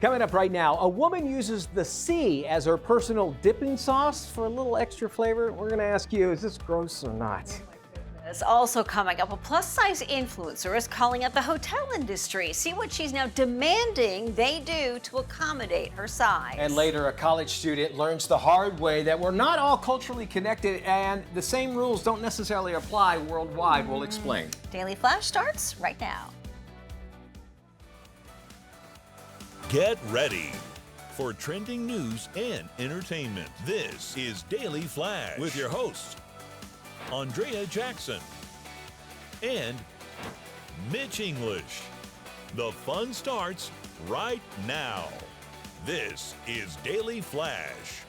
Coming up right now, a woman uses the sea as her personal dipping sauce for a little extra flavor. We're going to ask you, is this gross or not? It's also coming up. A plus-size influencer is calling out the hotel industry. See what she's now demanding they do to accommodate her size. And later, a college student learns the hard way that we're not all culturally connected and the same rules don't necessarily apply worldwide. We'll explain. Daily Flash starts right now. Get ready for trending news and entertainment. This is Daily Flash with your hosts, Andrea Jackson and Mitch English. The fun starts right now. This is Daily Flash.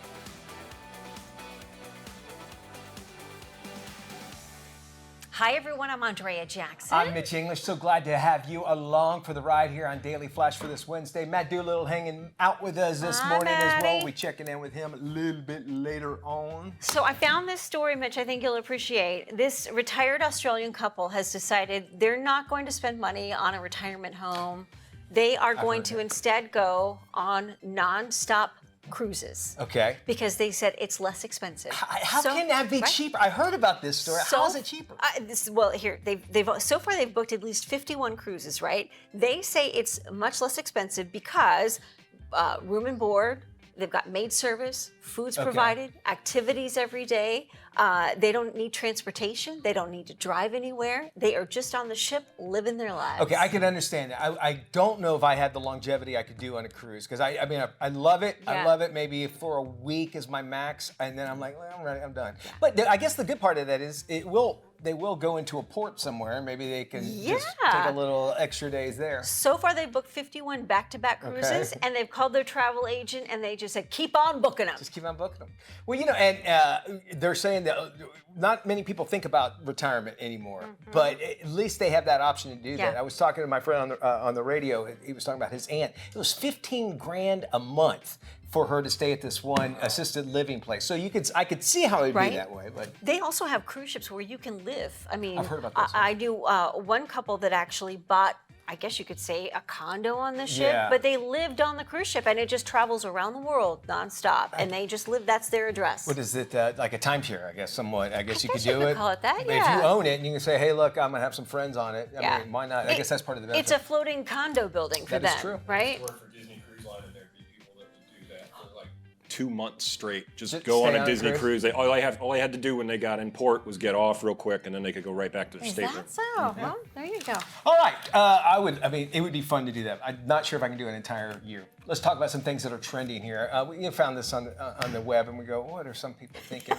Hi, everyone. I'm Andrea Jackson. I'm Mitch English. So glad to have you along for the ride here on Daily Flash for this Wednesday. Matt Doolittle hanging out with us this morning as well. We'll be checking in with him a little bit later on. So I found this story, Mitch, I think you'll appreciate. This retired Australian couple has decided they're not going to spend money on a retirement home. They are going to instead go on non-stop cruises. Okay. Because they said it's less expensive. How can that be cheaper? I heard about this story. How is it cheaper? So far they've booked at least 51 cruises, right? They say it's much less expensive because room and board, they've got maid service, food's provided, activities every day. They don't need transportation. They don't need to drive anywhere. They are just on the ship living their lives. Okay, I can understand that. I don't know if I had the longevity I could do on a cruise because I love it. Yeah. I love it. Maybe for a week is my max, and then I'm like, well, I'm ready. I'm done. Yeah. But I guess the good part of that is they will go into a port somewhere, and maybe they can just take a little extra days there. So far, they've booked 51 back-to-back cruises, and they've called their travel agent, and they just said, keep on booking them. Just keep on booking them. Well, and they're saying that not many people think about retirement anymore, but at least they have that option to do that. I was talking to my friend on the radio. He was talking about his aunt. It was $15,000 a month for her to stay at this one assisted living place. So I could see how it'd be that way. But they also have cruise ships where you can live. I mean, I've heard about this. I knew one couple that actually bought, I guess you could say, a condo on the ship, but they lived on the cruise ship, and it just travels around the world nonstop, and they just live. That's their address. What is it, like a timeshare? I guess somewhat. I guess you could do you it. Could call it that. If you own it, and you can say, "Hey, look, I'm gonna have some friends on it." I mean, why not? I guess that's part of the benefit. It's a floating condo building for them. That is true, right? Work for Disney Cruise Line, and there'd be people that would do that for like 2 months straight. Just go on a Disney cruise. All I had to do when they got in port was get off real quick, and then they could go right back to their stateroom. Is that so? Well, there you go. All right. It would be fun to do that. I'm not sure if I can do an entire year. Let's talk about some things that are trending here. We found this on the web, and we go, what are some people thinking?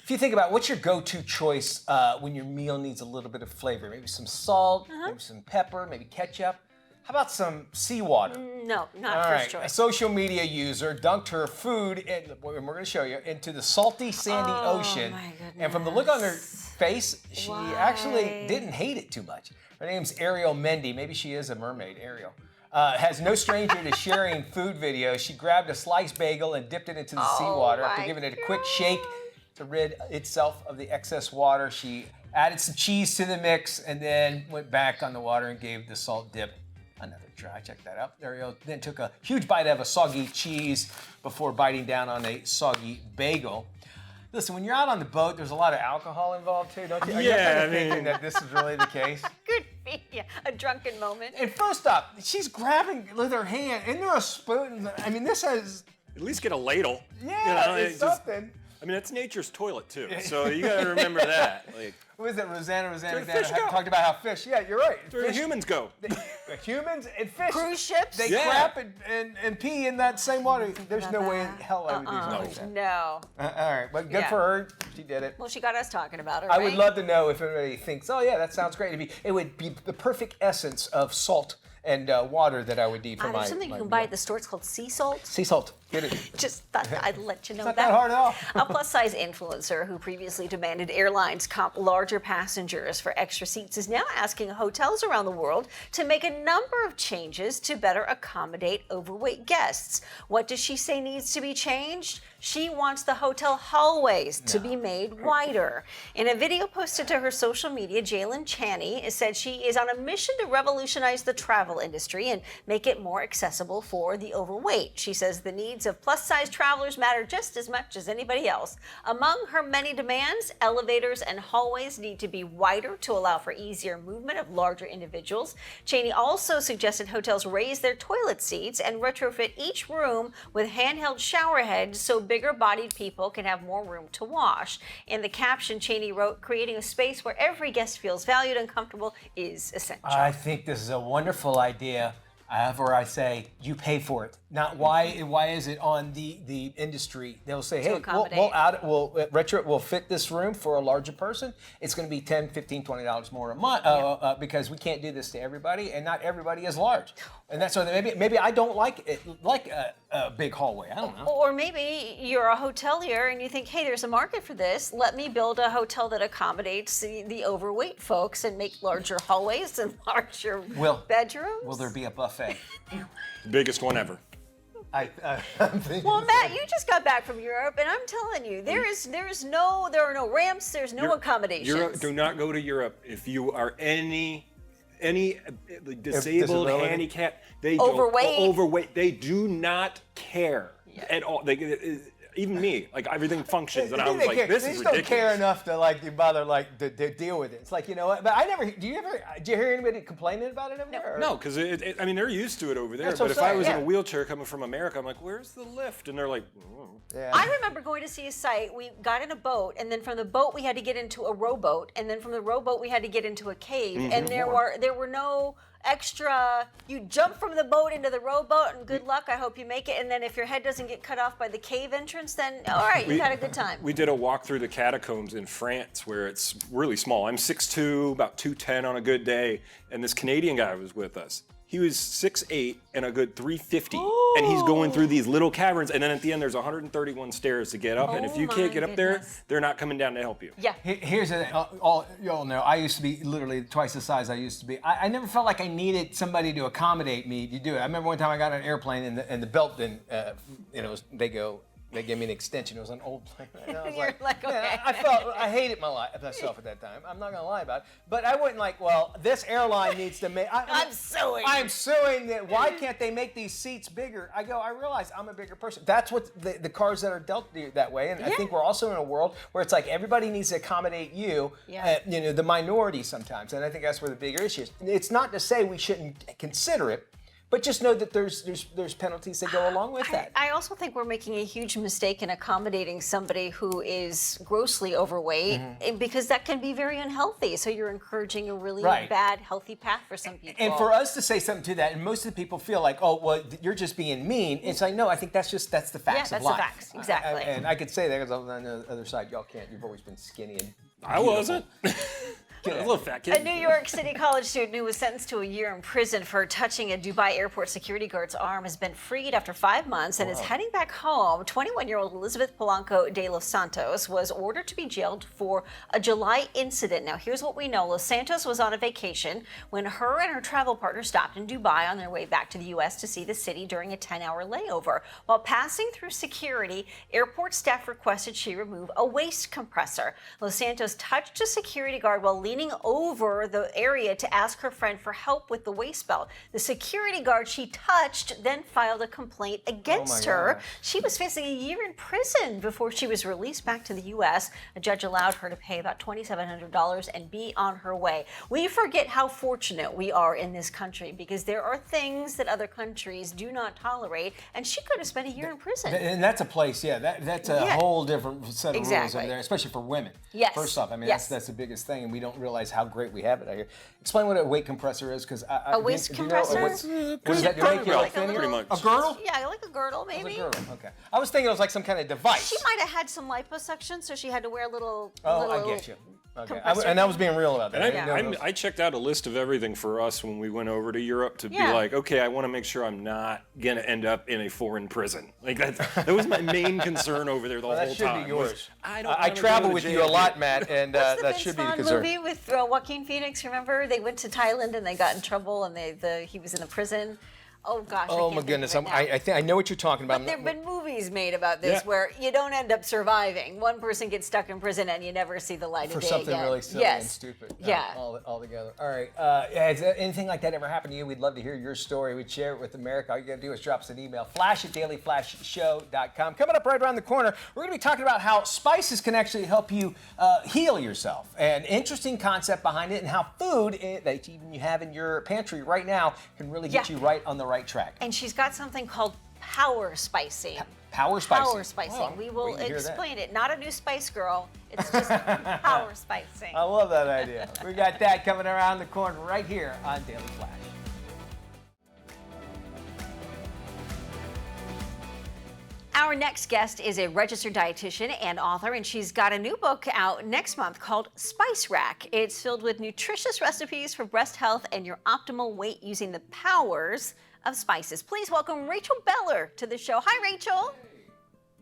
If you think about what's your go-to choice when your meal needs a little bit of flavor, maybe some salt, maybe some pepper, maybe ketchup. How about some seawater? No, not All first right. choice. A social media user dunked her food, and we're going to show you, into the salty, sandy ocean. My goodness. And from the look on her face, she actually didn't hate it too much. Her name's Ariel Mendy. Maybe she is a mermaid, Ariel. Has no stranger to sharing food videos. She grabbed a sliced bagel and dipped it into the seawater. After giving it a quick shake to rid itself of the excess water, she added some cheese to the mix and then went back on the water and gave the salt dip another try. Check that out. Ariel then took a huge bite of a soggy cheese before biting down on a soggy bagel. Listen, when you're out on the boat, there's a lot of alcohol involved too, don't you? Are you thinking that this is really the case? Could be a drunken moment. And first up, she's grabbing with her hand. Isn't there a spoon? I mean, this has... At least get a ladle. Yeah, it's something. I mean, that's nature's toilet too, so you gotta remember that. Like, what is it, Rosanna where fish go. talked about how fish, you're right. where humans go. Humans and fish. Cruise ships? They crap and pee in that same water. There's no way in hell I would do something like that. No. All right, but good for her. She did it. Well, she got us talking about it, I would love to know if anybody thinks, oh yeah, that sounds great. It would be the perfect essence of salt and water that I would need for my There's something you can buy at the store. It's called sea salt. Sea salt. Get it? Just thought I'd let you know Not that. that hard at all. A plus-size influencer who previously demanded airlines comp larger passengers for extra seats is now asking hotels around the world to make a number of changes to better accommodate overweight guests. What does she say needs to be changed? She wants the hotel hallways to be made wider. In a video posted to her social media, Jalen Chaney said she is on a mission to revolutionize the travel industry and make it more accessible for the overweight. She says the needs of plus-size travelers matter just as much as anybody else. Among her many demands, elevators and hallways need to be wider to allow for easier movement of larger individuals. Chaney also suggested hotels raise their toilet seats and retrofit each room with handheld shower heads so bigger-bodied people can have more room to wash. In the caption, Chaney wrote, "Creating a space where every guest feels valued and comfortable is essential." I think this is a wonderful idea. However, I say you pay for it. Not why is it on the industry? They'll say, hey, we'll fit this room for a larger person. It's going to be $10, $15, $20 more a month because we can't do this to everybody, and not everybody is large. And that's why maybe I don't like it, like a big hallway. I don't know. Or maybe you're a hotelier and you think, hey, there's a market for this. Let me build a hotel that accommodates the overweight folks and make larger hallways and larger bedrooms. Will there be a buffet? Biggest one ever. I'm thinking Well, Matt, you just got back from Europe, and I'm telling you, there are no ramps, there's no accommodations. Do not go to Europe if you are any disabled, handicapped. They overweight. They do not care at all. Even me, like everything functions, and I was like, "This is ridiculous." They don't care enough to bother to deal with it. It's like, you know what? But I never. Do you hear anybody complaining about it over there? No, because I mean they're used to it over there. That's But what if I'm I was in saying, a wheelchair coming from America, I'm like, "Where's the lift?" And they're like, Yeah. I remember going to see a site. We got in a boat, and then from the boat we had to get into a rowboat, and then from the rowboat we had to get into a cave, and there were no extra. You jump from the boat into the rowboat, and good luck. I hope you make it. And then if your head doesn't get cut off by the cave entrance, then all right, you had a good time. We did a walk through the catacombs in France where it's really small. I'm 6'2", about 210 on a good day, and this Canadian guy was with us. He was 6'8" and a good 350, and he's going through these little caverns, and then at the end there's 131 stairs to get up, and if you can't get up there, they're not coming down to help you. Yeah. Here's the thing, you all know, I used to be literally twice the size I used to be. I never felt like I needed somebody to accommodate me to do it. I remember one time I got on an airplane and the belt didn't, they gave me an extension. It was an old plane. And I was like, okay. I hated myself at that time. I'm not gonna lie about it. But I wouldn't this airline needs to make. I'm suing. I'm suing that. Why can't they make these seats bigger? I realize I'm a bigger person. That's what the cars that are dealt that way. And I think we're also in a world where it's like everybody needs to accommodate you. Yeah. The minority sometimes. And I think that's where the bigger issue is. It's not to say we shouldn't consider it. But just know that there's penalties that go along with that. I also think we're making a huge mistake in accommodating somebody who is grossly overweight because that can be very unhealthy. So you're encouraging a really bad, healthy path for some people. And for us to say something to that, and most of the people feel like, oh, well, you're just being mean. It's like, no, I think that's the facts of life. Yeah, that's the facts, exactly. And I could say that because on the other side, y'all can't. You've always been skinny and I wasn't. A little fat kid. A New York City college student who was sentenced to a year in prison for touching a Dubai airport security guard's arm has been freed after 5 months and is heading back home. 21-year-old Elizabeth Polanco de Los Santos was ordered to be jailed for a July incident. Now, here's what we know. Los Santos was on a vacation when her and her travel partner stopped in Dubai on their way back to the U.S. to see the city during a 10-hour layover. While passing through security, airport staff requested she remove a waist compressor. Los Santos touched a security guard while leaning over the area to ask her friend for help with the waist belt. The security guard she touched then filed a complaint against her. She was facing a year in prison before she was released back to the U.S. A judge allowed her to pay about $2,700 and be on her way. We forget how fortunate we are in this country because there are things that other countries do not tolerate, and she could have spent a year in prison. And that's a place, that's a whole different set of rules over there, especially for women. Yes. First off, I mean, that's the biggest thing, and we don't realize how great we have it out here. Explain what a weight compressor is, because a waist compressor? What does that do? Make you like thinner? pretty much. A girdle? Yeah, like a girdle, maybe. A girdle. Okay. I was thinking it was like some kind of device. She might have had some liposuction, so she had to wear a little. I get you. Okay. compressor And I was being real about that. And I didn't know those. I checked out a list of everything for us when we went over to Europe to be Yeah. like, okay, I want to make sure I'm not going to end up in a foreign prison. Like that was my main concern over there the Well, whole that should time. be yours. I travel with you a lot, Matt, and What's the that Vince should be the Vaughn concern. movie with Joaquin Phoenix? Remember, they went to Thailand and they got in trouble, and he was in the prison. Oh gosh! I Oh can't my think goodness! of it now. I think I know what you're talking about. But there have been movies made about this Yeah. where you don't end up surviving. One person gets stuck in prison and you never see the light for of day something again. really silly yes. and stupid. Yeah. All together. All right. Has anything like that ever happened to you? We'd love to hear your story. We'd share it with America. All you got to do is drop us an email, flash@dailyflashshow.com. Coming up right around the corner, we're going to be talking about how spices can actually help you heal yourself. An interesting concept behind it, and how food that even you have in your pantry right now can really get Yeah. you right on the right track. And she's got something called power spicing. Power spicing. Power spicing. Oh, we will wait to hear that. explain it. Not a new Spice Girl. It's just power spicing. I love that idea. We got that coming around the corner right here on Daily Flash. Our next guest is a registered dietitian and author, and she's got a new book out next month called Spice Rack. It's filled with nutritious recipes for breast health and your optimal weight using the powers of spices. Please welcome Rachel Beller to the show. Hi, Rachel.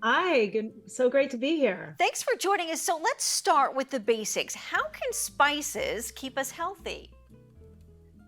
Hi, good. So great to be here. Thanks for joining us. So let's start with the basics. How can spices keep us healthy?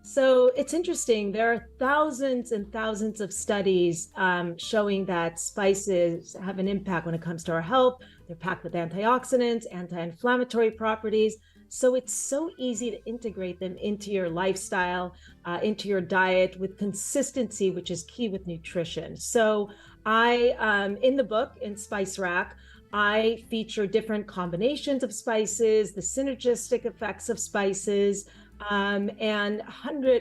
So it's interesting. There are thousands and thousands of studies showing that spices have an impact when it comes to our health. They're packed with antioxidants, anti-inflammatory properties. So it's so easy to integrate them into your lifestyle, into your diet with consistency, which is key with nutrition. So in the book, in Spice Rack, I feature different combinations of spices, the synergistic effects of spices, and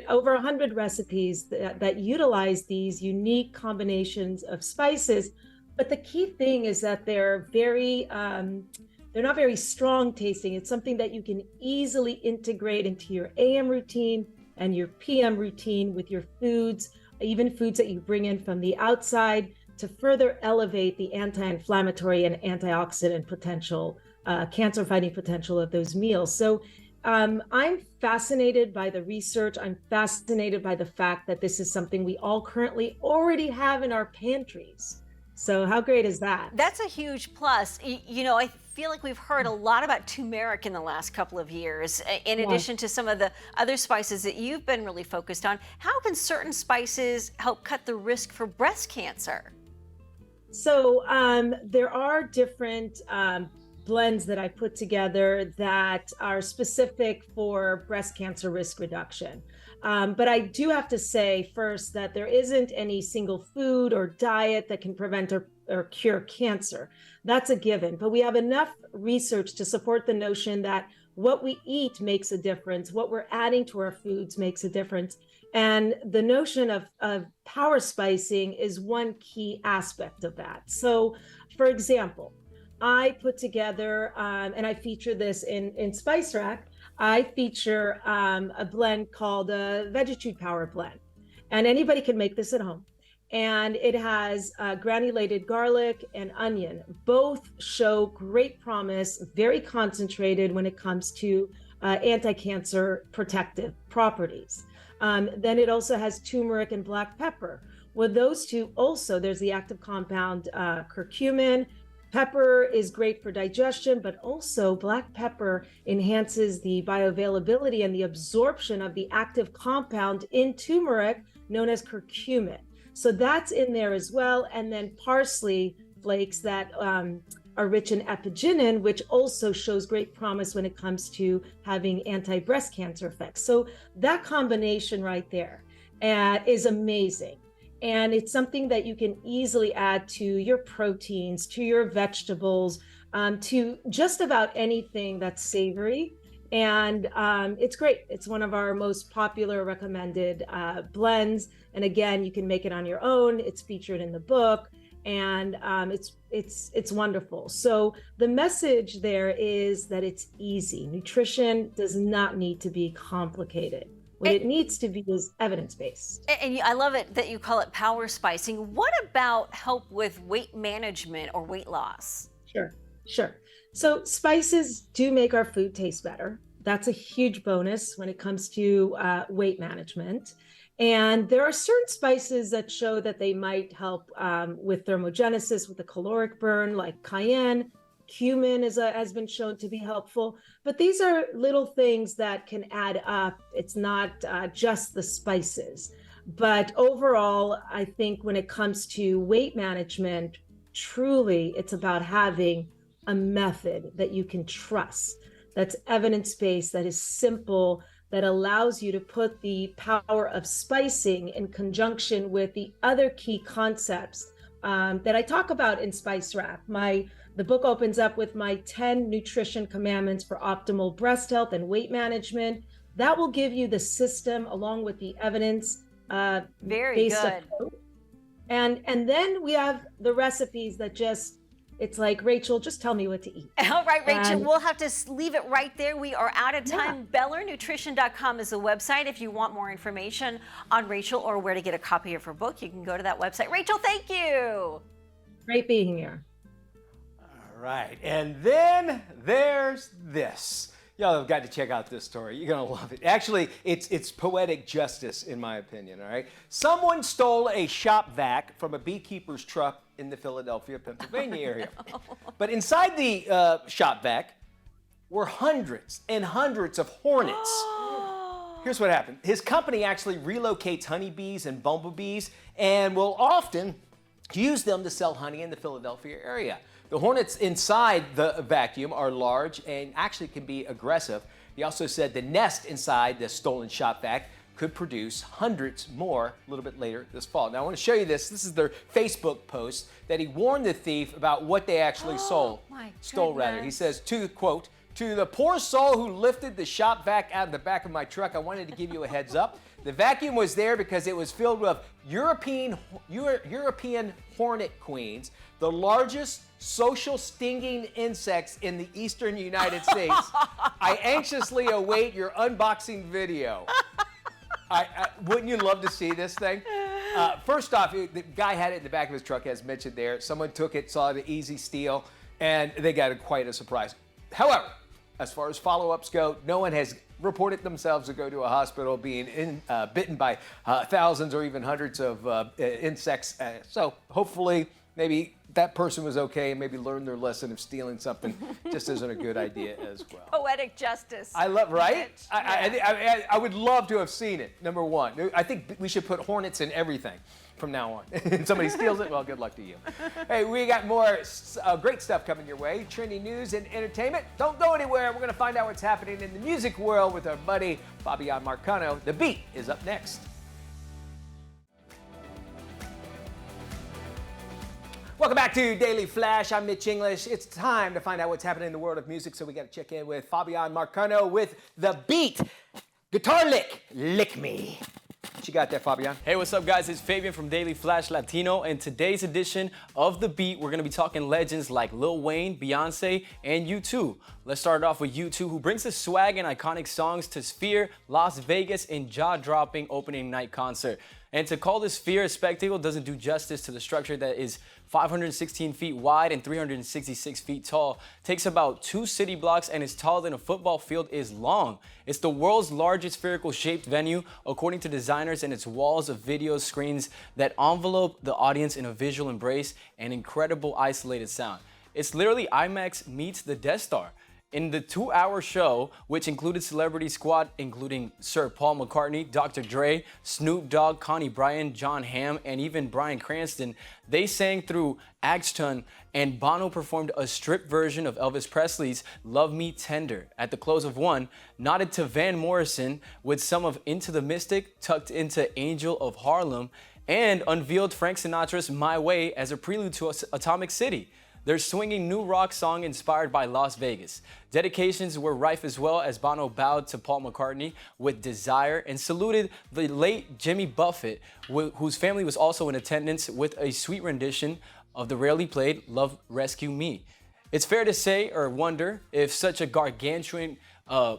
over 100 recipes that utilize these unique combinations of spices. But the key thing is that they're not very strong tasting. It's something that you can easily integrate into your AM routine and your PM routine with your foods, even foods that you bring in from the outside, to further elevate the anti-inflammatory and antioxidant potential, cancer-fighting potential of those meals. So I'm fascinated by the research. I'm fascinated by the fact that this is something we all currently already have in our pantries. So how great is that? That's a huge plus. You know, I feel like we've heard a lot about turmeric in the last couple of years, in addition to some of the other spices that you've been really focused on. How can certain spices help cut the risk for breast cancer? So there are different blends that I put together that are specific for breast cancer risk reduction. But I do have to say first that there isn't any single food or diet that can prevent or cure cancer. That's a given. But we have enough research to support the notion that what we eat makes a difference, what we're adding to our foods makes a difference. And the notion of power spicing is one key aspect of that. So, for example, I put together, and I feature this in Spice Rack, I feature a blend called a Vegitude Power Blend. And anybody can make this at home. And it has granulated garlic and onion. Both show great promise, very concentrated when it comes to anti-cancer protective properties. Then it also has turmeric and black pepper. Well, those two also, there's the active compound curcumin. Pepper is great for digestion, but also black pepper enhances the bioavailability and the absorption of the active compound in turmeric known as curcumin. So that's in there as well. And then parsley flakes that are rich in epigenin, which also shows great promise when it comes to having anti-breast cancer effects. So that combination right there is amazing. And it's something that you can easily add to your proteins, to your vegetables, to just about anything that's savory. And it's great. It's one of our most popular recommended blends. And again, you can make it on your own. It's featured in the book, and it's wonderful. So the message there is that it's easy. Nutrition does not need to be complicated. What it needs to be is evidence-based. And I love it that you call it power spicing. What about help with weight management or weight loss? Sure. So spices do make our food taste better. That's a huge bonus when it comes to weight management. And there are certain spices that show that they might help with thermogenesis, with the caloric burn, like cayenne. Cumin has been shown to be helpful. But these are little things that can add up. It's not just the spices. But overall, I think when it comes to weight management, truly it's about having a method that you can trust, that's evidence-based, that is simple, that allows you to put the power of spicing in conjunction with the other key concepts that I talk about in Spice Wrap. The book opens up with my 10 nutrition commandments for optimal breast health and weight management. That will give you the system along with the evidence. Very good. And then we have the recipes that it's like, Rachel, just tell me what to eat. All right, Rachel, we'll have to leave it right there. We are out of time. Yeah. BellerNutrition.com is the website. If you want more information on Rachel or where to get a copy of her book, you can go to that website. Rachel, thank you. Great being here. All right, and then there's this. Y'all have got to check out this story. You're gonna love it. Actually, it's poetic justice, in my opinion, all right? Someone stole a shop vac from a beekeeper's truck in the Philadelphia, Pennsylvania area. No. But inside the shop vac were hundreds and hundreds of hornets. Here's what happened. His company actually relocates honeybees and bumblebees and will often use them to sell honey in the Philadelphia area. The hornets inside the vacuum are large and actually can be aggressive. He also said the nest inside the stolen shop vac could produce hundreds more a little bit later this fall. Now I want to show you this. This is their Facebook post that he warned the thief about what they actually stole. He says, quote, "To the poor soul who lifted the shop vac out of the back of my truck, I wanted to give you a heads up. The vacuum was there because it was filled with European hornet queens, the largest social stinging insects in the eastern United States. I anxiously await your unboxing video." Wouldn't you love to see this thing? First off, the guy had it in the back of his truck, as mentioned there. Someone took it, saw the easy steal, and they got quite a surprise. However, as far as follow-ups go, no one has reported themselves to go to a hospital being bitten by thousands or even hundreds of insects. So hopefully, maybe that person was okay and maybe learned their lesson of stealing something just isn't a good idea as well. Poetic justice. I love, right? I would love to have seen it, number one. I think we should put hornets in everything from now on. If somebody steals it, well, good luck to you. Hey, we got more great stuff coming your way. Trending news and entertainment. Don't go anywhere. We're going to find out what's happening in the music world with our buddy, Fabian Marcano. The Beat is up next. Welcome back to Daily Flash. I'm Mitch English. It's time to find out what's happening in the world of music, so we got to check in with Fabian Marcano with The Beat. Guitar lick, lick me. What you got there, Fabian? Hey, what's up, guys? It's Fabian from Daily Flash Latino, and today's edition of The Beat, we're gonna be talking legends like Lil Wayne, Beyonce, and U2. Let's start off with U2, who brings the swag and iconic songs to Sphere, Las Vegas, in jaw-dropping opening night concert. And to call this Sphere a spectacle doesn't do justice to the structure that is 516 feet wide and 366 feet tall, takes about 2 city blocks, and is taller than a football field is long. It's the world's largest spherical shaped venue, according to designers, and its walls of video screens that envelope the audience in a visual embrace and incredible isolated sound. It's literally IMAX meets the Death Star. In the 2-hour show, which included celebrity squad including Sir Paul McCartney, Dr. Dre, Snoop Dogg, Connie Bryant, John Hamm, and even Bryan Cranston, they sang through Axton, and Bono performed a stripped version of Elvis Presley's Love Me Tender. At the close of one, nodded to Van Morrison with some of Into the Mystic tucked into Angel of Harlem, and unveiled Frank Sinatra's My Way as a prelude to Atomic City, their swinging new rock song inspired by Las Vegas. Dedications were rife as well, as Bono bowed to Paul McCartney with Desire and saluted the late Jimmy Buffett, whose family was also in attendance, with a sweet rendition of the rarely played Love Rescue Me. It's fair to say or wonder if such a gargantuan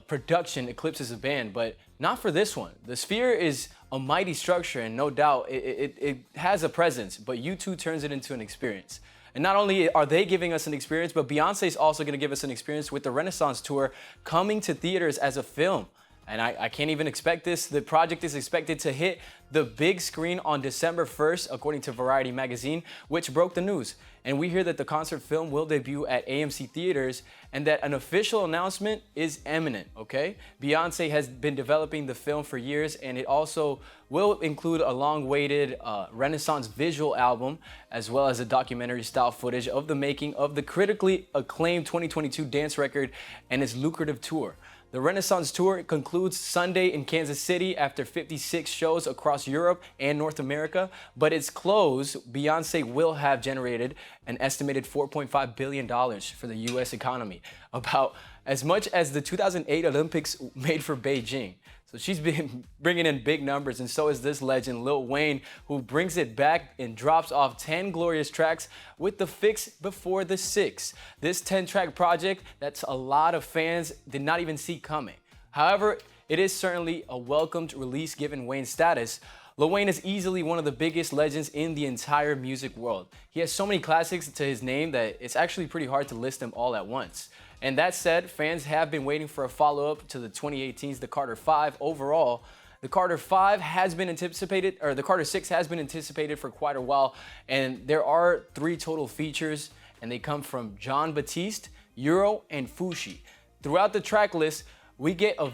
production eclipses a band, but not for this one. The Sphere is a mighty structure, and no doubt it has a presence, but U2 turns it into an experience. And not only are they giving us an experience, but Beyonce is also going to give us an experience with the Renaissance Tour coming to theaters as a film. And I can't even expect this. The project is expected to hit the big screen on December 1st, according to Variety magazine, which broke the news. And we hear that the concert film will debut at AMC theaters and that an official announcement is imminent, okay? Beyonce has been developing the film for years, and it also will include a long-awaited Renaissance visual album, as well as a documentary-style footage of the making of the critically acclaimed 2022 dance record and its lucrative tour. The Renaissance Tour concludes Sunday in Kansas City after 56 shows across Europe and North America, but its close, Beyonce will have generated an estimated $4.5 billion for the U.S. economy, about as much as the 2008 Olympics made for Beijing. So she's been bringing in big numbers, and so is this legend, Lil Wayne, who brings it back and drops off 10 glorious tracks with the Fix Before the 6. This 10-track project that a lot of fans did not even see coming. However, it is certainly a welcomed release given Wayne's status. Lil Wayne is easily one of the biggest legends in the entire music world. He has so many classics to his name that it's actually pretty hard to list them all at once. And that said, fans have been waiting for a follow-up to the 2018's The Carter 5 overall. The Carter 5 has been anticipated, or the Carter 6 has been anticipated for quite a while, and there are 3 total features, and they come from Jon Batiste, Euro, and Fushi. Throughout the track list, we get a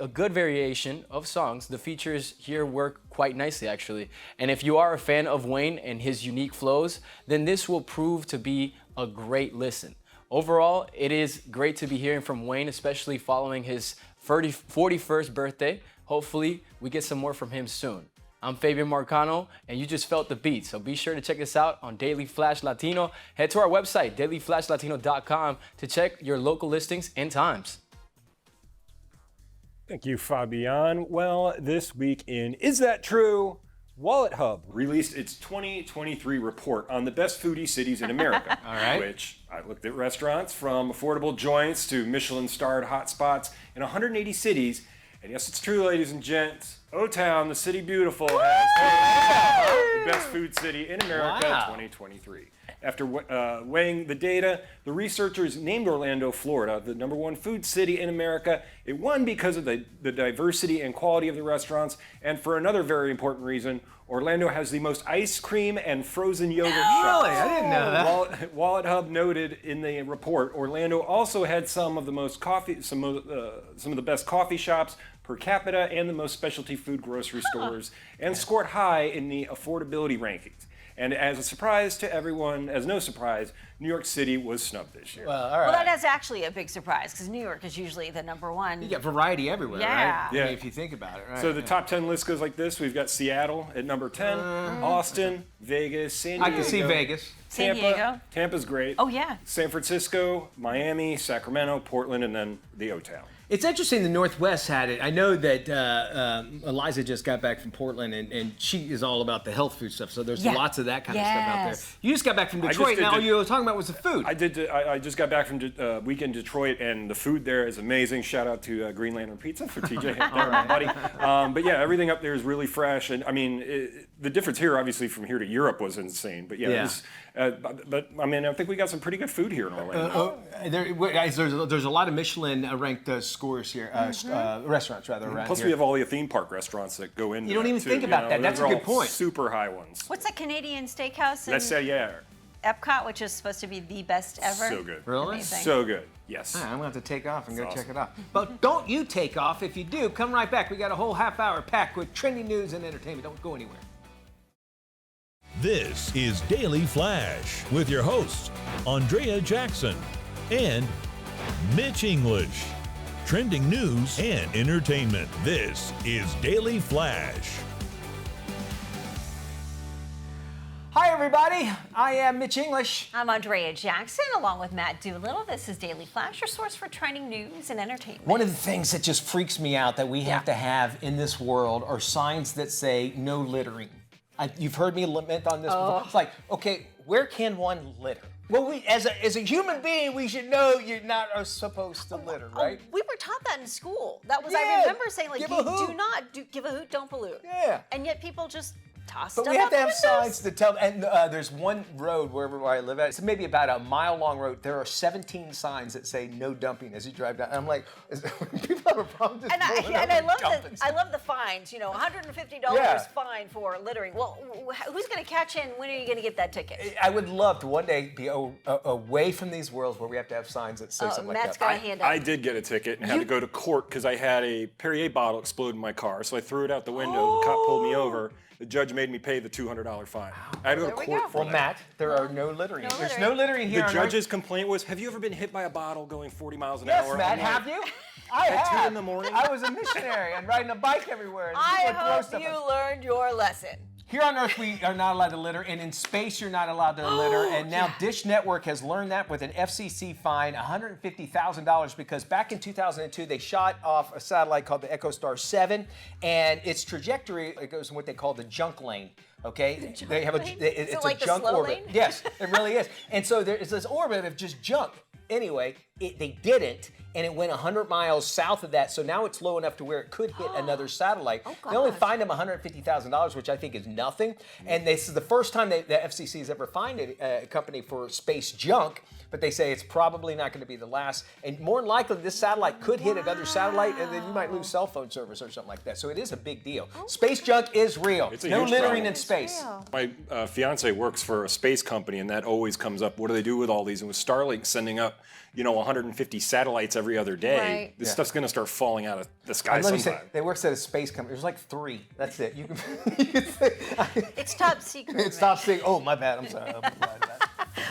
good variation of songs. The features here work quite nicely, actually. And if you are a fan of Wayne and his unique flows, then this will prove to be a great listen. Overall, it is great to be hearing from Wayne, especially following his 41st birthday. Hopefully, we get some more from him soon. I'm Fabian Marcano, and you just felt the beat. So be sure to check us out on Daily Flash Latino. Head to our website, dailyflashlatino.com, to check your local listings and times. Thank you, Fabian. Well, this week in Is That True? Wallet Hub released its 2023 report on the best foodie cities in America. All right. Which I looked at restaurants from affordable joints to Michelin-starred hotspots in 180 cities. And yes, it's true, ladies and gents. O-Town, the city beautiful, has the best food city in America in 2023. After weighing the data, the researchers named Orlando, Florida, the #1 food city in America. It won because of the diversity and quality of the restaurants, and for another very important reason, Orlando has the most ice cream and frozen yogurt shops. Really? I didn't know that. Wallet Hub noted in the report, Orlando also had some of the the best coffee shops per capita and the most specialty food grocery stores, and scored high in the affordability rankings. And as a surprise to everyone, as no surprise, New York City was snubbed this year. Well, all right. Well, that is actually a big surprise because New York is usually the #1. You get variety everywhere, Yeah. right? Yeah. I mean, if you think about it, right? So the top 10 list goes like this. We've got Seattle at number 10, Austin, Vegas, San Diego. I can see Vegas. San Tampa. Diego. Tampa's great. Oh, yeah. San Francisco, Miami, Sacramento, Portland, and then the O-Town. It's interesting the Northwest had it. I know that Eliza just got back from Portland, and she is all about the health food stuff. So there's Yeah. lots of that kind of stuff out there. Yes. You just got back from just Detroit. did Now all the- you were talking about was the food. I just got back from week in Detroit, and the food there is amazing. Shout out to Green Lantern Pizza for TJ, my buddy. But yeah, everything up there is really fresh, and I mean, the difference here, obviously, from here to Europe was insane. But yeah, Yeah. It was, but I mean, I think we got some pretty good food here in Orlando. Guys, there's a lot of Michelin ranked scores here, restaurants rather around Plus, here. we have all the theme park restaurants that go into. You don't that, even too, think about that. Those That's a are good all point. Super high ones. What's that Canadian steakhouse in Let's say yeah, Epcot, which is supposed to be the best ever? so good. Really? Amazing. So good. Yes. I'm gonna have to take off and go That's check it awesome. out. But don't you take off. If you do, come right back. We got a whole half hour packed with trending news and entertainment. Don't go anywhere. This is Daily Flash with your hosts, Andrea Jackson and Mitch English. Trending news and entertainment. This is Daily Flash. Hi, everybody. I am Mitch English. I'm Andrea Jackson, along with Matt Doolittle. This is Daily Flash, your source for trending news and entertainment. One of the things that just freaks me out that we have to have in this world are signs that say no littering. You've heard me lament on this before. It's like, okay, where can one litter? Well, we as a human being, we should know you're not supposed to litter, right? We were taught that in school. That was, Yeah. I remember saying, like, Give you a hoot. do not give a hoot, don't pollute. Yeah. And yet people just toss But stuff we have out to the have windows. signs to tell. And there's one road wherever I live at. It's maybe about a mile-long road. There are 17 signs that say no dumping as you drive down. And I'm like, people have a problem just And I, pulling and over I love dumping the stuff. I love the fines. You know, $150 Yeah. fine for littering. Well, who's going to catch you? And when are you going to get that ticket? I would love to one day be away from these worlds where we have to have signs that say something Matt's like got that. a hand up. I did get a ticket and had to go to court because I had a Perrier bottle explode in my car. So I threw it out the window. The cop pulled me over. The judge made me pay the $200 fine. I had to go to There we court go. for Well, that. Matt, there are no littering. No There's littering. no littering here. The on judge's complaint was, have you ever been hit by a bottle going 40 miles an Yes, hour? Matt, I'm like, have you? I At have. 2 in the morning? I was a missionary and riding a bike everywhere. And I people would throw hope stuff at you us. learned your lesson. Here on Earth, we are not allowed to litter, and in space, you're not allowed to litter. And now Dish Network has learned that with an FCC fine, $150,000, because back in 2002, they shot off a satellite called the EchoStar 7, and its trajectory it goes in what they call the junk lane. Okay, they have lane? it's So a like the junk slow orbit. lane? Yes, it really is. And so there is this orbit of just junk. Anyway, they didn't, and it went 100 miles south of that. So now it's low enough to where it could hit another satellite. They only gosh. fined them $150,000, which I think is nothing. And this is the first time the FCC has ever fined a company for space junk. But they say it's probably not going to be the last. And more than likely, this satellite could hit another satellite, and then you might lose cell phone service or something like that. So it is a big deal. Space junk is real. It's a No huge littering problem. in space. My fiance works for a space company, and that always comes up. What do they do with all these? And with Starlink sending up, 150 satellites every other day, Right. this stuff's going to start falling out of the sky Let me say, sometime. they works at a space company. There's like 3. That's it. You can, you can say, It's top secret. it's top saying, oh, my bad. I'm sorry. I'm lying about that.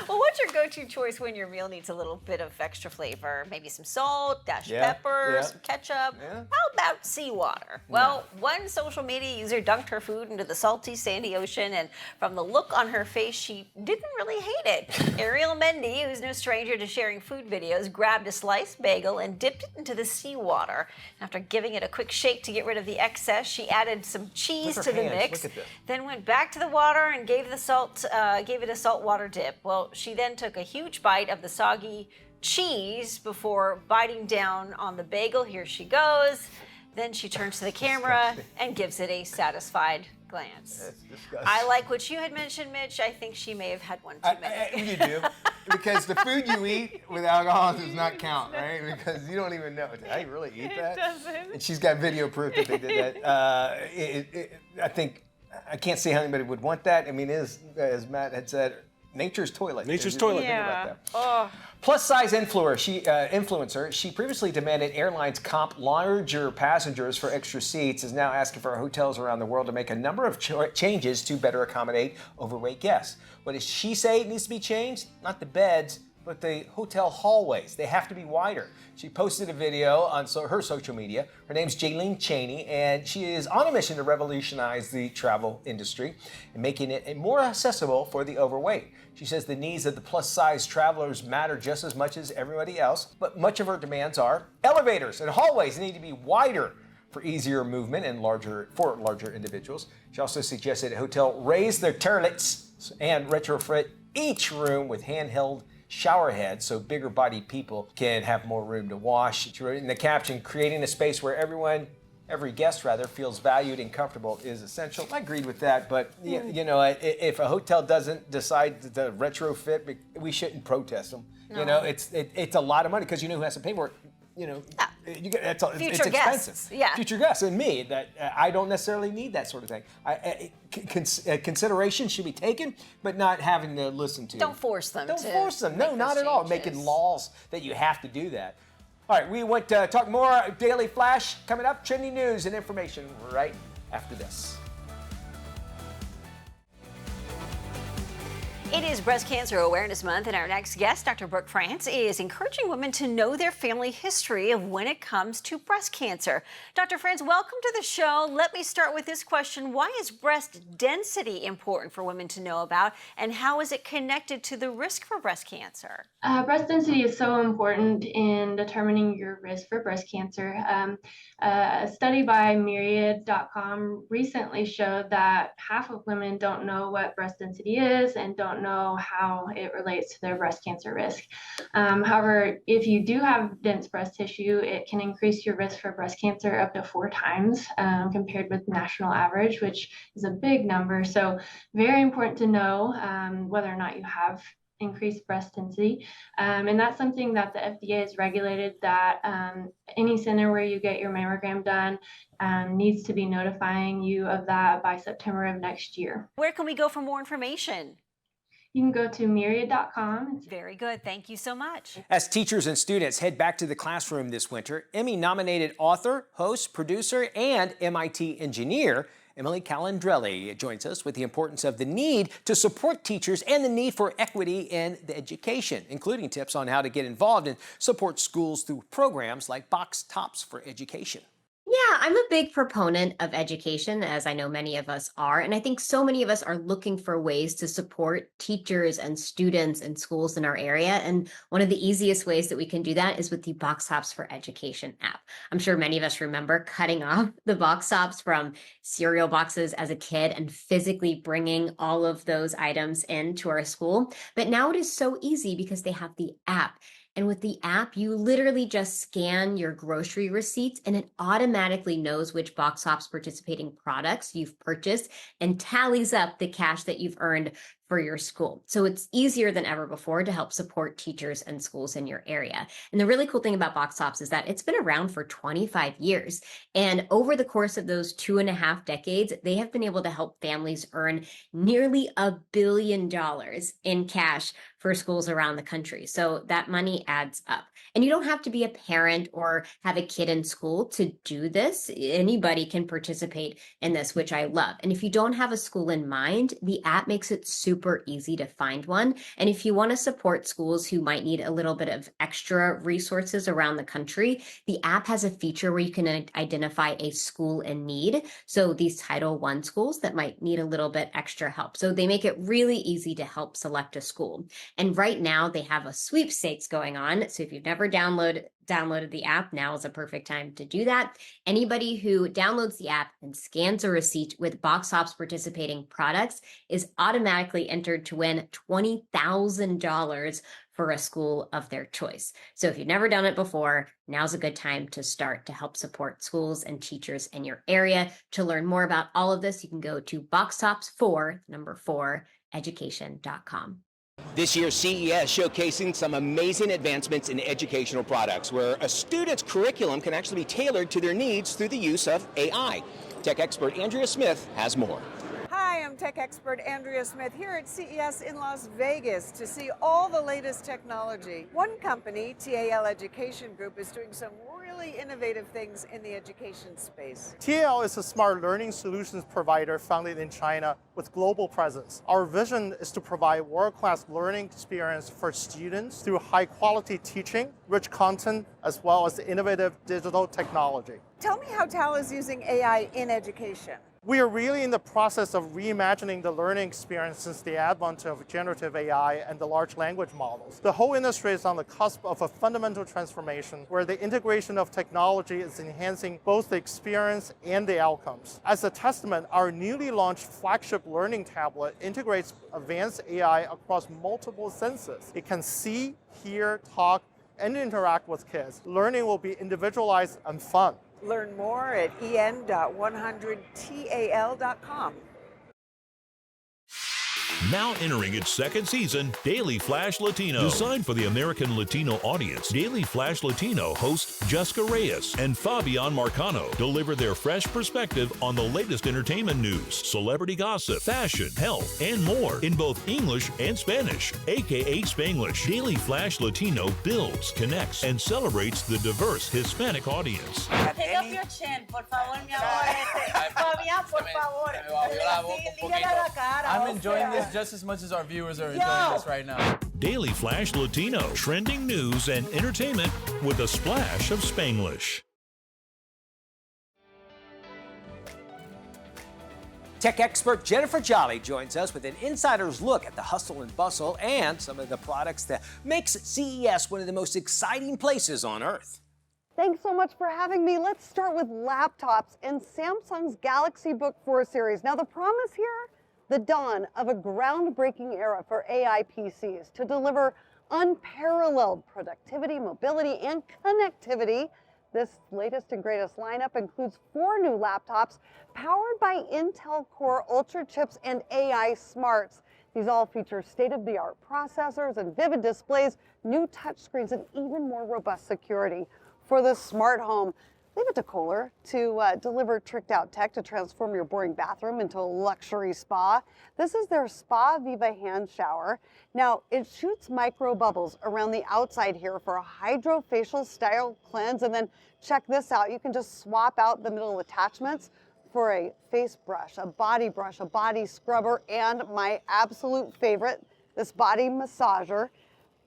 Well, what's your go-to choice when your meal needs a little bit of extra flavor? Maybe some salt, dashed Yeah, pepper, yeah. some ketchup. Yeah. How about seawater? Well, one social media user dunked her food into the salty, sandy ocean, and from the look on her face, she didn't really hate it. Ariel Mendy, who's no stranger to sharing food videos, grabbed a sliced bagel and dipped it into the seawater. After giving it a quick shake to get rid of the excess, she added some cheese Look to at the her hands. mix, Look at this. then went back to the water and gave it a saltwater dip. Well, she then took a huge bite of the soggy cheese before biting down on the bagel. Here she goes. Then she turns to the camera and gives it a satisfied glance. That's disgusting. I like what you had mentioned, Mitch. I think she may have had one too many. You do. Because the food you eat with alcohol does not count, right? Because you don't even know. Did I really eat that? doesn't. And she's got video proof that they did that. I think, I can't see how anybody would want that. I mean, as Matt had said, nature's toilet. Nature's If you toilet. think about Yeah. that. Oh. Plus size influencer, she previously demanded airlines comp larger passengers for extra seats, is now asking for hotels around the world to make a number of changes to better accommodate overweight guests. What does she say needs to be changed? Not the beds, but the hotel hallways. They have to be wider. She posted a video on her social media. Her name's Jaylene Cheney, and she is on a mission to revolutionize the travel industry and making it more accessible for the overweight. She says the needs of the plus-size travelers matter just as much as everybody else, but much of her demands are elevators and hallways need to be wider for easier movement and larger individuals. She also suggested a hotel raise their toilets and retrofit each room with handheld shower heads so bigger bodied people can have more room to wash. She wrote in the caption, creating a space where every guest feels valued and comfortable is essential. I agreed with that, but if a hotel doesn't decide to retrofit, we shouldn't protest them. No. It's a lot of money because you know who has to pay for it. It's Future expensive. guests, yeah. Future guests and me. That I don't necessarily need that sort of thing. Consideration should be taken, but not having to listen to. Don't force them Don't to force them. No, make not those at all. changes. Making laws that you have to do that. All right, we want to talk more Daily Flash coming up. Trending news and information right after this. It is Breast Cancer Awareness Month, and our next guest, Dr. Brooke France, is encouraging women to know their family history of when it comes to breast cancer. Dr. France, welcome to the show. Let me start with this question. Why is breast density important for women to know about, and how is it connected to the risk for breast cancer? Breast density is so important in determining your risk for breast cancer. A study by Myriad.com recently showed that half of women don't know what breast density is and don't don't know how it relates to their breast cancer risk. However, if you do have dense breast tissue, it can increase your risk for breast cancer up to 4 times compared with national average, which is a big number. So very important to know whether or not you have increased breast density. And that's something that the FDA has regulated, that any center where you get your mammogram done needs to be notifying you of that by September of next year. Where can we go for more information? You can go to myriad.com. Very good. Thank you so much. As teachers and students head back to the classroom this winter, Emmy-nominated author, host, producer, and MIT engineer Emily Calandrelli joins us with the importance of the need to support teachers and the need for equity in the education, including tips on how to get involved and support schools through programs like Box Tops for Education. Yeah, I'm a big proponent of education, as I know many of us are. And I think so many of us are looking for ways to support teachers and students and schools in our area. And one of the easiest ways that we can do that is with the Box Tops for Education app. I'm sure many of us remember cutting off the box tops from cereal boxes as a kid and physically bringing all of those items into our school. But now it is so easy because they have the app. And with the app, you literally just scan your grocery receipts and it automatically knows which Box Tops participating products you've purchased and tallies up the cash that you've earned for your school. So it's easier than ever before to help support teachers and schools in your area. And the really cool thing about Box Tops is that it's been around for 25 years. And over the course of those 2.5 decades, they have been able to help families earn nearly $1 billion in cash for schools around the country. So that money adds up. And you don't have to be a parent or have a kid in school to do this. Anybody can participate in this, which I love. And if you don't have a school in mind, the app makes it super easy to find one. And if you want to support schools who might need a little bit of extra resources around the country, the app has a feature where you can identify a school in need. So these Title I schools that might need a little bit extra help. So they make it really easy to help select a school. And right now they have a sweepstakes going on. So if you've never downloaded the app, now is a perfect time to do that. Anybody who downloads the app and scans a receipt with Box Tops participating products is automatically entered to win $20,000 for a school of their choice. So if you've never done it before, now's a good time to start to help support schools and teachers in your area. To learn more about all of this, you can go to boxtops4education.com. This year's CES showcasing some amazing advancements in educational products where a student's curriculum can actually be tailored to their needs through the use of AI. Tech expert Andrea Smith has more. Hi, I'm tech expert Andrea Smith here at CES in Las Vegas to see all the latest technology. One company, TAL Education Group, is doing some really innovative things in the education space. TAL is a smart learning solutions provider founded in China with global presence. Our vision is to provide world-class learning experience for students through high-quality teaching, rich content, as well as innovative digital technology. Tell me how TAL is using AI in education. We are really in the process of reimagining the learning experience since the advent of generative AI and the large language models. The whole industry is on the cusp of a fundamental transformation where the integration of technology is enhancing both the experience and the outcomes. As a testament, our newly launched flagship learning tablet integrates advanced AI across multiple senses. It can see, hear, talk, and interact with kids. Learning will be individualized and fun. Learn more at en.100tal.com. Now entering its second season, Daily Flash Latino. Designed for the American Latino audience, Daily Flash Latino hosts Jessica Reyes and Fabian Marcano deliver their fresh perspective on the latest entertainment news, celebrity gossip, fashion, health, and more in both English and Spanish, aka Spanglish. Daily Flash Latino builds, connects, and celebrates the diverse Hispanic audience. Take up your chin, por favor, mi amor. Fabián, por favor. I'm enjoying this just as much as our viewers are enjoying this right now. Daily Flash Latino, trending news and entertainment with a splash of Spanglish. Tech expert Jennifer Jolly joins us with an insider's look at the hustle and bustle and some of the products that makes CES one of the most exciting places on Earth. Thanks so much for having me. Let's start with laptops and Samsung's Galaxy Book 4 series. Now the promise here, the dawn of a groundbreaking era for AI PCs to deliver unparalleled productivity, mobility, and connectivity. This latest and greatest lineup includes 4 new laptops powered by Intel Core Ultra chips and AI smarts. These all feature state-of-the-art processors and vivid displays, new touchscreens, and even more robust security. For the smart home, leave it to Kohler to deliver tricked-out tech to transform your boring bathroom into a luxury spa. This is their Spa Viva hand shower. Now, it shoots micro bubbles around the outside here for a hydrofacial style cleanse. And then check this out. You can just swap out the middle attachments for a face brush, a body scrubber, and my absolute favorite, this body massager.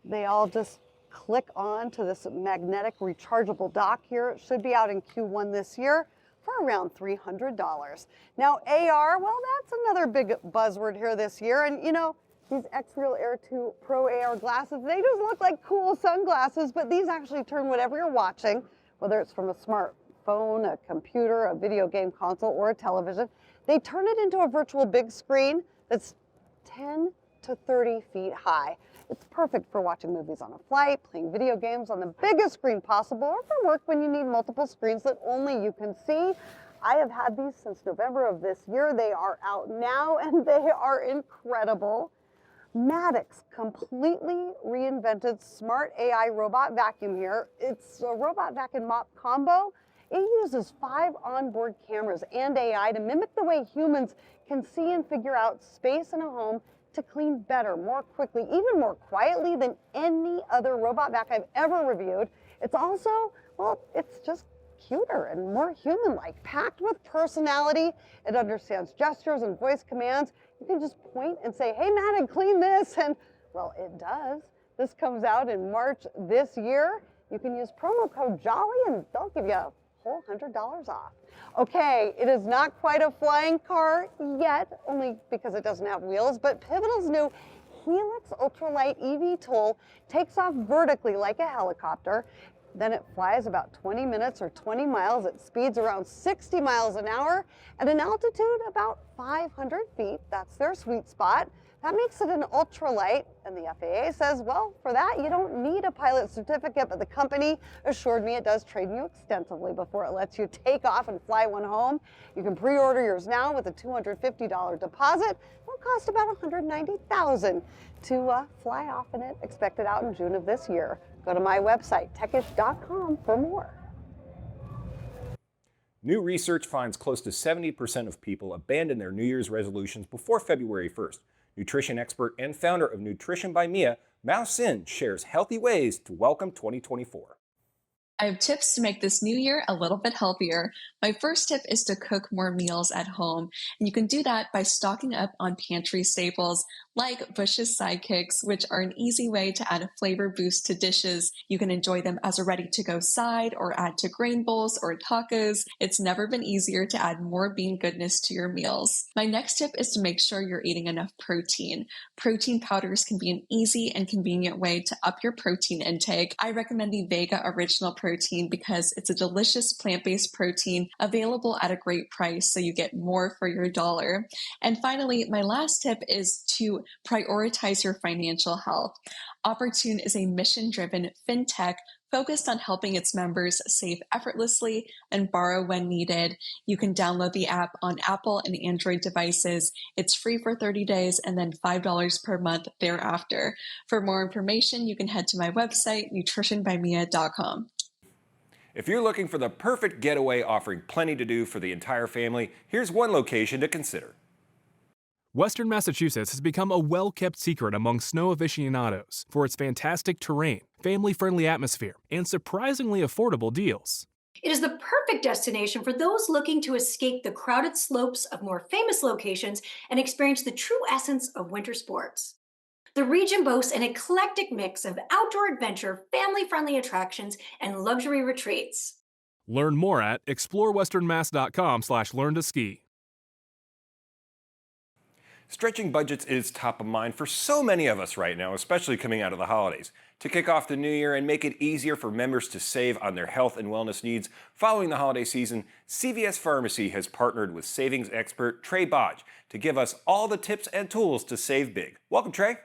They all just click on to this magnetic rechargeable dock here. It should be out in Q1 this year for around $300. Now AR, well, that's another big buzzword here this year. And you know, these X-Real Air 2 Pro AR glasses, they just look like cool sunglasses, but these actually turn whatever you're watching, whether it's from a smartphone, a computer, a video game console, or a television, they turn it into a virtual big screen that's 10 to 30 feet high. It's perfect for watching movies on a flight, playing video games on the biggest screen possible, or for work when you need multiple screens that only you can see. I have had these since November of this year. They are out now and they are incredible. Maddox completely reinvented smart AI robot vacuum here. It's a robot vac and mop combo. It uses 5 onboard cameras and AI to mimic the way humans can see and figure out space in a home to clean better, more quickly, even more quietly than any other robot vac I've ever reviewed. It's also, well, it's just cuter and more human-like, packed with personality. It understands gestures and voice commands. You can just point and say, hey, Matt, clean this, and, well, it does. This comes out in March this year. You can use promo code JOLLY and they'll give you a whole $100 off. Okay, it is not quite a flying car yet, only because it doesn't have wheels, but Pivotal's new Helix Ultralight eVTOL takes off vertically like a helicopter. Then it flies about 20 minutes or 20 miles at speeds around 60 miles an hour at an altitude about 500 feet. That's their sweet spot. That makes it an ultralight, and the FAA says, well, for that you don't need a pilot certificate, but the company assured me it does train you extensively before it lets you take off and fly one home. You can pre-order yours now with a $250 deposit. It'll cost about $190,000 to fly off in it, expected out in June of this year. Go to my website, techish.com, for more. New research finds close to 70% of people abandon their New Year's resolutions before February 1st. Nutrition expert and founder of Nutrition by Mia, Mao Sin, shares healthy ways to welcome 2024. I have tips to make this new year a little bit healthier. My first tip is to cook more meals at home. And you can do that by stocking up on pantry staples like Bush's Sidekicks, which are an easy way to add a flavor boost to dishes. You can enjoy them as a ready-to-go side or add to grain bowls or tacos. It's never been easier to add more bean goodness to your meals. My next tip is to make sure you're eating enough protein. Protein powders can be an easy and convenient way to up your protein intake. I recommend the Vega Original Protein because it's a delicious plant-based protein available at a great price, so you get more for your dollar. And finally, my last tip is to prioritize your financial health. Opportune is a mission-driven fintech focused on helping its members save effortlessly and borrow when needed. You can download the app on Apple and Android devices. It's free for 30 days and then $5 per month thereafter. For more information, you can head to my website, nutritionbymia.com. If you're looking for the perfect getaway offering plenty to do for the entire family, here's one location to consider. Western Massachusetts has become a well-kept secret among snow aficionados for its fantastic terrain, family-friendly atmosphere, and surprisingly affordable deals. It is the perfect destination for those looking to escape the crowded slopes of more famous locations and experience the true essence of winter sports. The region boasts an eclectic mix of outdoor adventure, family-friendly attractions, and luxury retreats. Learn more at explorewesternmass.com/learn-to-ski. Stretching budgets is top of mind for so many of us right now, especially coming out of the holidays. To kick off the new year and make it easier for members to save on their health and wellness needs following the holiday season, CVS Pharmacy has partnered with savings expert Trey Bodge to give us all the tips and tools to save big. Welcome, Trey.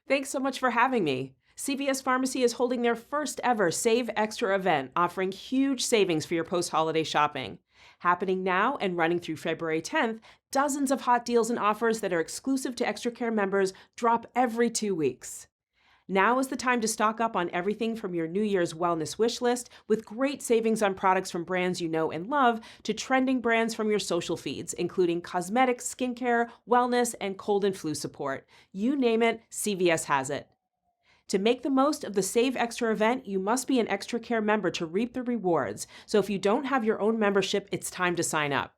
Thanks so much for having me. CVS Pharmacy is holding their first ever Save Extra event, offering huge savings for your post-holiday shopping. Happening now and running through February 10th, dozens of hot deals and offers that are exclusive to ExtraCare members drop every 2 weeks. Now is the time to stock up on everything from your New Year's wellness wish list, with great savings on products from brands you know and love to trending brands from your social feeds, including cosmetics, skincare, wellness, and cold and flu support. You name it, CVS has it. To make the most of the Save Extra event, you must be an ExtraCare member to reap the rewards. So if you don't have your own membership, it's time to sign up.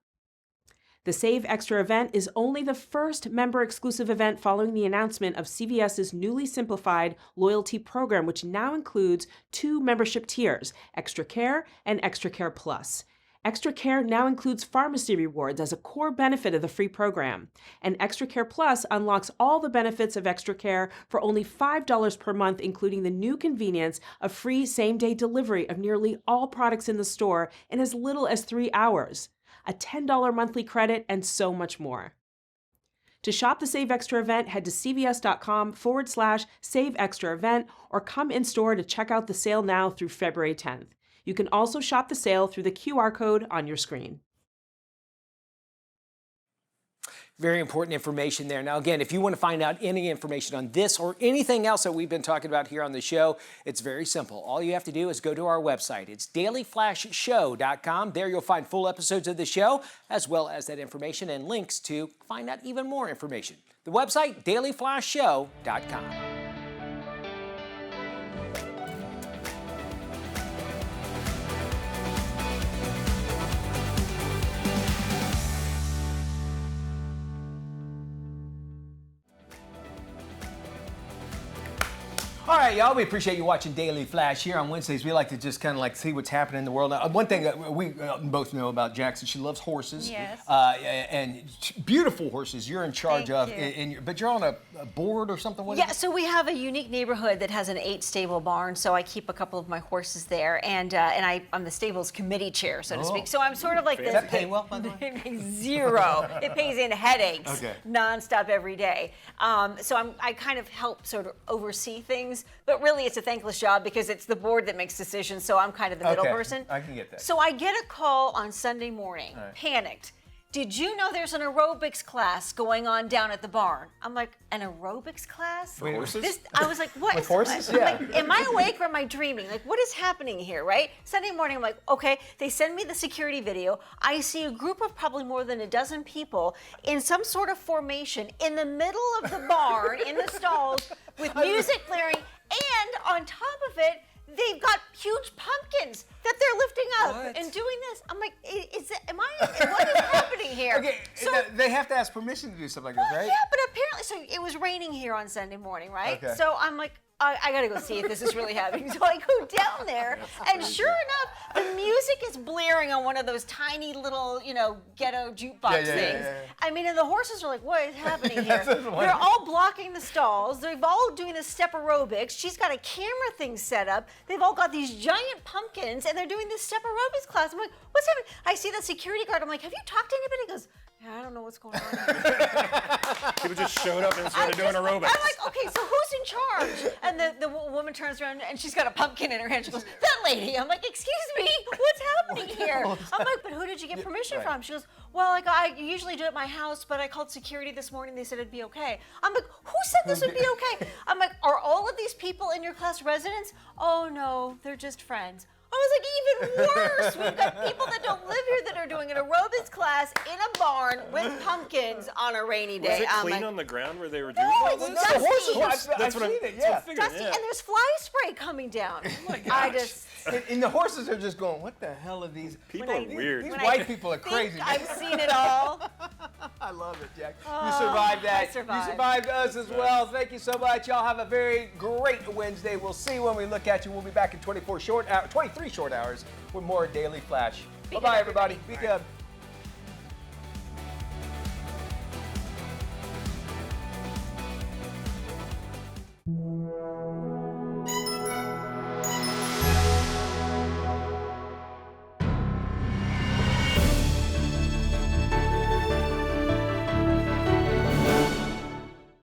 The Save Extra event is only the first member-exclusive event following the announcement of CVS's newly simplified loyalty program, which now includes 2 membership tiers, ExtraCare and ExtraCare Plus. ExtraCare now includes pharmacy rewards as a core benefit of the free program, and ExtraCare Plus unlocks all the benefits of ExtraCare for only $5 per month, including the new convenience of free same-day delivery of nearly all products in the store in as little as 3 hours, a $10 monthly credit, and so much more. To shop the Save Extra event, head to cvs.com/Save Extra event or come in store to check out the sale now through February 10th. You can also shop the sale through the QR code on your screen. Very important information there. Now, again, if you want to find out any information on this or anything else that we've been talking about here on the show, it's very simple. All you have to do is go to our website. It's dailyflashshow.com. There you'll find full episodes of the show, as well as that information and links to find out even more information. The website, dailyflashshow.com. All right, y'all, we appreciate you watching Daily Flash here on Wednesdays. We like to just kind of like see what's happening in the world. One thing that we both know about Jackson, she loves horses. Yes. And beautiful horses you're in charge of. But you're on a board or something? Yeah, so we have a unique neighborhood that has an 8-stable barn, so I keep a couple of my horses there. And I'm the stables committee chair, so to speak. So I'm sort of like Does that pay well, by the way? It pays zero. It pays in headaches nonstop every day. So I kind of help sort of oversee things. But really, it's a thankless job because it's the board that makes decisions, so I'm kind of the middle person. I can get that. So I get a call on Sunday morning, panicked. Did you know there's an aerobics class going on down at the barn? I'm like, an aerobics class? Wait, horses? I was like, what? With horses? I'm like, am I awake or am I dreaming? Like, what is happening here, right? Sunday morning, I'm like, okay. They send me the security video. I see a group of probably more than a dozen people in some sort of formation in the middle of the barn, in the stalls, with music blaring, and on top of it, they've got huge pumpkins that they're lifting up and doing this. I'm like, what is happening here? Okay, so they have to ask permission to do something like this, right? Yeah, but apparently, so it was raining here on Sunday morning, right? Okay. So I'm like, I gotta go see if this is really happening. So I go down there, and sure enough, the music is blaring on one of those tiny little, ghetto jukebox things. I mean, and the horses are like, what is happening here? They're all blocking the stalls. They're all doing this step aerobics. She's got a camera thing set up. They've all got these giant pumpkins, and they're doing this step aerobics class. I'm like, what's happening? I see the security guard. I'm like, have you talked to anybody? He goes, yeah, I don't know what's going on here. People just showed up and started doing aerobics. I'm like, okay, so who's in charge? And the woman turns around and she's got a pumpkin in her hand. She goes, that lady. I'm like, excuse me, what's happening here? I'm like, but who did you get permission from? She goes, well, like I usually do it at my house, but I called security this morning. They said it'd be okay. I'm like, who said this would be okay? I'm like, are all of these people in your class residents? Oh no, they're just friends. I was like, even worse. We've got people that don't live here that are doing an aerobics class in a barn with pumpkins on a rainy day. Was it clean on the ground where they were doing No, all it's this? dusty. I've seen it, yeah. Dusty, and there's fly spray coming down. Oh my gosh. And the horses are just going, what the hell are these? People are weird. These white people are crazy. I've seen it all. I love it, Jack. You survived that. I survived. You survived us as well. Thank you so much. Y'all have a very great Wednesday. We'll see when we look at you. We'll be back in 23 short hours with more Daily Flash. Bye-bye, everybody. Be good.